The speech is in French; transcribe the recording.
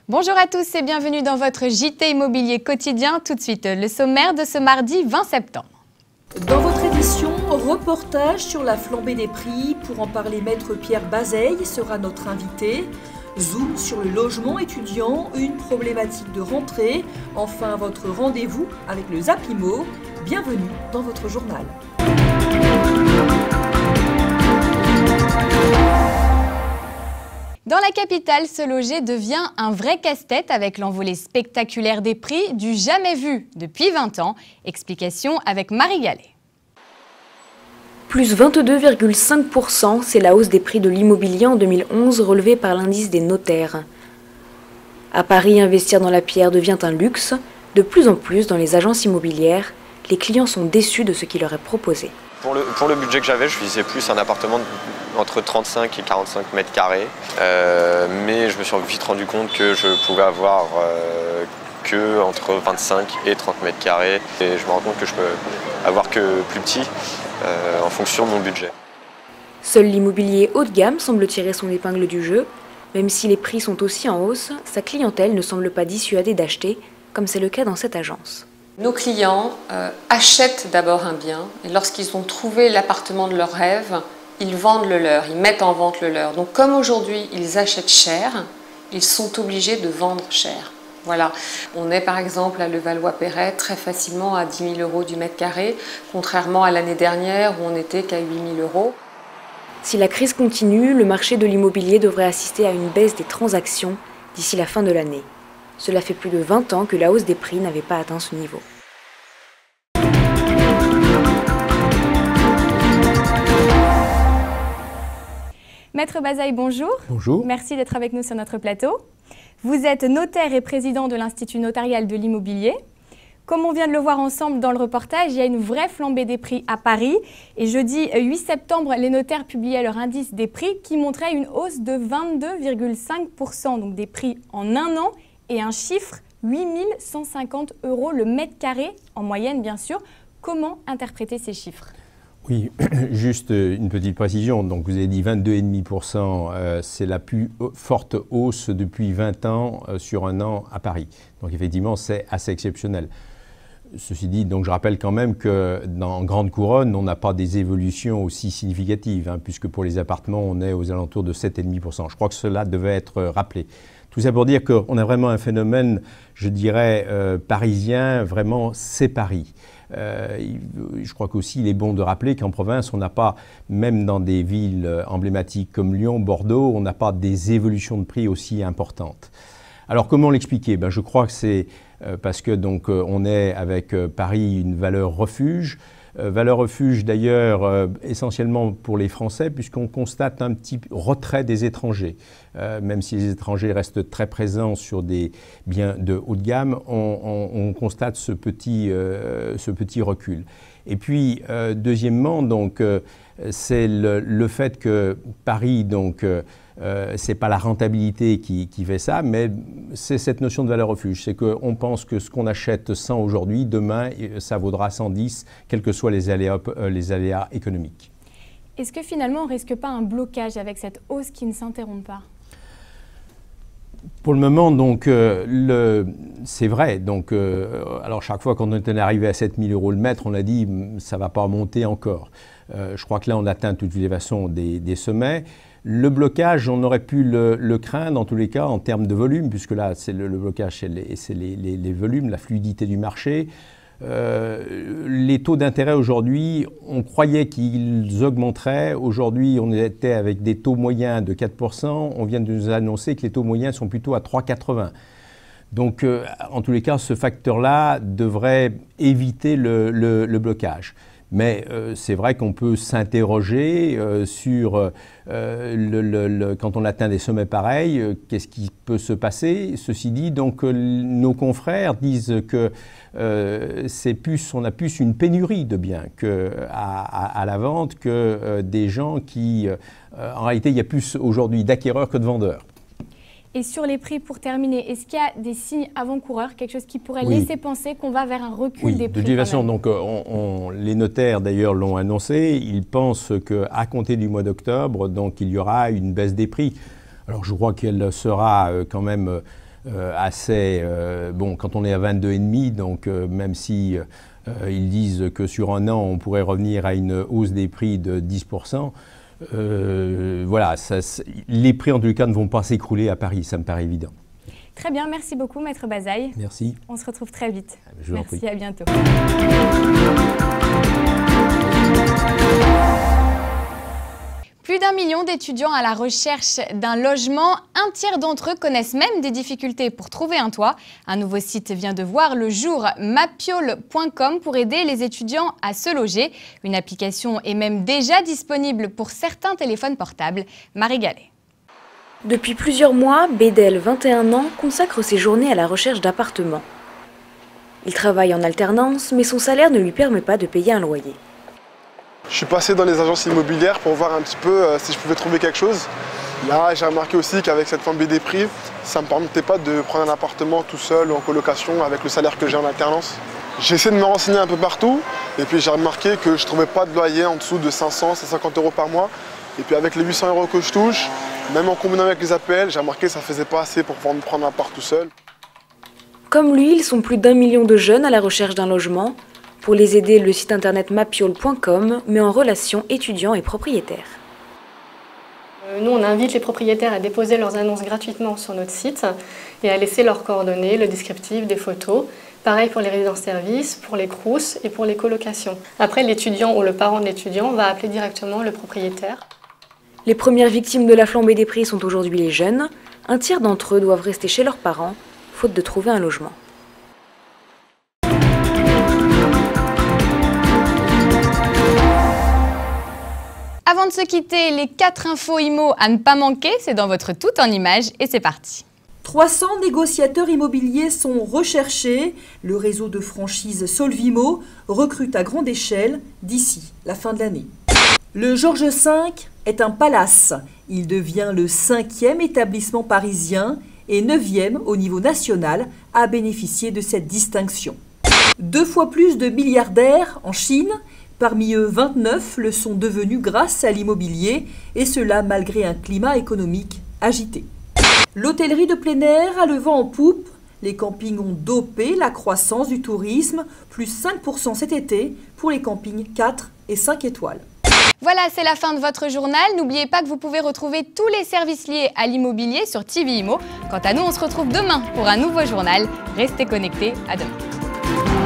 Bonjour à tous et bienvenue dans votre JT Immobilier quotidien. Tout de suite, le sommaire de ce mardi 20 septembre. Dans votre édition, reportage sur la flambée des prix. Pour en parler, Maître Pierre Bazeille sera notre invité. Zoom sur le logement étudiant, une problématique de rentrée. Enfin, votre rendez-vous avec le Zapimo. Bienvenue dans votre journal. Dans la capitale, se loger devient un vrai casse-tête avec l'envolée spectaculaire des prix du jamais vu depuis 20 ans. Explication avec Marie Gallet. Plus 22,5%, c'est la hausse des prix de l'immobilier en 2011 relevée par l'indice des notaires. À Paris, investir dans la pierre devient un luxe. De plus en plus, dans les agences immobilières, les clients sont déçus de ce qui leur est proposé. Pour le budget que j'avais, je visais plus un appartement entre 35 et 45 mètres carrés. Mais je me suis vite rendu compte que je pouvais avoir que entre 25 et 30 mètres carrés. Et je me rends compte que je peux avoir que plus petit en fonction de mon budget. Seul l'immobilier haut de gamme semble tirer son épingle du jeu. Même si les prix sont aussi en hausse, sa clientèle ne semble pas dissuadée d'acheter, comme c'est le cas dans cette agence. Nos clients achètent d'abord un bien et lorsqu'ils ont trouvé l'appartement de leur rêve, ils vendent le leur, ils mettent en vente le leur. Donc comme aujourd'hui ils achètent cher, ils sont obligés de vendre cher. Voilà. On est par exemple à Levallois-Perret très facilement à 10 000 € du mètre carré, contrairement à l'année dernière où on n'était qu'à 8 000 €. Si la crise continue, le marché de l'immobilier devrait assister à une baisse des transactions d'ici la fin de l'année. Cela fait plus de 20 ans que la hausse des prix n'avait pas atteint ce niveau. Maître Bazeille, bonjour. Bonjour. Merci d'être avec nous sur notre plateau. Vous êtes notaire et président de l'Institut notarial de l'immobilier. Comme on vient de le voir ensemble dans le reportage, il y a une vraie flambée des prix à Paris. Et jeudi 8 septembre, les notaires publiaient leur indice des prix qui montrait une hausse de 22,5%, donc des prix en un an. Et un chiffre, 8 150 € le mètre carré, en moyenne bien sûr. Comment interpréter ces chiffres ? Oui, juste une petite précision. Donc vous avez dit 22,5%, c'est la plus forte hausse depuis 20 ans sur un an à Paris. Donc effectivement, c'est assez exceptionnel. Ceci dit, donc je rappelle quand même que dans Grande Couronne, on n'a pas des évolutions aussi significatives, puisque pour les appartements, on est aux alentours de 7,5%. Je crois que cela devait être rappelé. Tout ça pour dire qu'on a vraiment un phénomène, je dirais, parisien, vraiment c'est Paris. Je crois qu'aussi il est bon de rappeler qu'en province, on n'a pas, même dans des villes emblématiques comme Lyon, Bordeaux, on n'a pas des évolutions de prix aussi importantes. Alors comment l'expliquer ? Je crois que c'est parce que donc on est avec Paris une valeur refuge. Valeur refuge d'ailleurs essentiellement pour les Français puisqu'on constate un petit retrait des étrangers. Même si les étrangers restent très présents sur des biens de haut de gamme, on constate ce petit recul. Et puis deuxièmement, donc, c'est le fait que Paris, donc, c'est pas la rentabilité qui fait ça, mais c'est cette notion de valeur refuge. C'est qu'on pense que ce qu'on achète 100 aujourd'hui, demain, ça vaudra 110, quels que soient les aléas économiques. Est-ce que finalement, on ne risque pas un blocage avec cette hausse qui ne s'interrompt pas ? Pour le moment, donc, c'est vrai. Donc, alors chaque fois qu'on est arrivé à 7 000 € le mètre, on a dit ça ne va pas monter encore. Je crois que là, on atteint de toutes les façons des sommets. Le blocage, on aurait pu le craindre en tous les cas en termes de volume, puisque là, c'est le blocage, c'est les volumes, la fluidité du marché. Les taux d'intérêt aujourd'hui, on croyait qu'ils augmenteraient. Aujourd'hui, on était avec des taux moyens de 4%. On vient de nous annoncer que les taux moyens sont plutôt à 3,80. Donc, en tous les cas, ce facteur-là devrait éviter le blocage. Mais c'est vrai qu'on peut s'interroger sur quand on atteint des sommets pareils, qu'est-ce qui peut se passer. Ceci dit, donc nos confrères disent que on a plus une pénurie de biens à la vente que des gens qui, en réalité, il y a plus aujourd'hui d'acquéreurs que de vendeurs. Et sur les prix, pour terminer, est-ce qu'il y a des signes avant-coureurs, quelque chose qui pourrait laisser penser qu'on va vers un recul des prix? De toute façon, donc, les notaires d'ailleurs l'ont annoncé, ils pensent qu'à compter du mois d'octobre, donc il y aura une baisse des prix. Alors je crois qu'elle sera quand même assez... bon, quand on est à 22,5, donc même si ils disent que sur un an, on pourrait revenir à une hausse des prix de 10%, voilà, les prix en tout cas ne vont pas s'écrouler à Paris, ça me paraît évident. Très bien, merci beaucoup Maître Bazaille. Merci. On se retrouve très vite. Je vous en prie. Merci, à bientôt. Plus d'1 million d'étudiants à la recherche d'un logement, un tiers d'entre eux connaissent même des difficultés pour trouver un toit. Un nouveau site vient de voir le jour, mapiol.com, pour aider les étudiants à se loger. Une application est même déjà disponible pour certains téléphones portables. Marie Gallet. Depuis plusieurs mois, Bédel, 21 ans, consacre ses journées à la recherche d'appartements. Il travaille en alternance, mais son salaire ne lui permet pas de payer un loyer. Je suis passé dans les agences immobilières pour voir un petit peu si je pouvais trouver quelque chose. Là, j'ai remarqué aussi qu'avec cette flambée des prix, ça ne me permettait pas de prendre un appartement tout seul ou en colocation avec le salaire que j'ai en alternance. J'ai essayé de me renseigner un peu partout et puis j'ai remarqué que je ne trouvais pas de loyer en dessous de 500 à 150 € par mois. Et puis avec les 800 € que je touche, même en combinant avec les APL, j'ai remarqué que ça ne faisait pas assez pour pouvoir me prendre un appart tout seul. Comme lui, ils sont plus d'1 million de jeunes à la recherche d'un logement. Pour les aider, le site internet mapiol.com met en relation étudiants et propriétaires. Nous, on invite les propriétaires à déposer leurs annonces gratuitement sur notre site et à laisser leurs coordonnées, le descriptif, des photos. Pareil pour les résidences-services, pour les CROUS et pour les colocations. Après, l'étudiant ou le parent de l'étudiant va appeler directement le propriétaire. Les premières victimes de la flambée des prix sont aujourd'hui les jeunes. Un tiers d'entre eux doivent rester chez leurs parents, faute de trouver un logement. Avant de se quitter, les 4 infos IMO à ne pas manquer, c'est dans votre tout en images et c'est parti. 300 négociateurs immobiliers sont recherchés. Le réseau de franchise Solvimo recrute à grande échelle d'ici la fin de l'année. Le Georges V est un palace. Il devient le 5e établissement parisien et 9e au niveau national à bénéficier de cette distinction. 2 fois plus de milliardaires en Chine. Parmi eux, 29 le sont devenus grâce à l'immobilier, et cela malgré un climat économique agité. L'hôtellerie de plein air a le vent en poupe. Les campings ont dopé la croissance du tourisme, plus 5% cet été pour les campings 4 et 5 étoiles. Voilà, c'est la fin de votre journal. N'oubliez pas que vous pouvez retrouver tous les services liés à l'immobilier sur TV Imo. Quant à nous, on se retrouve demain pour un nouveau journal. Restez connectés, à demain.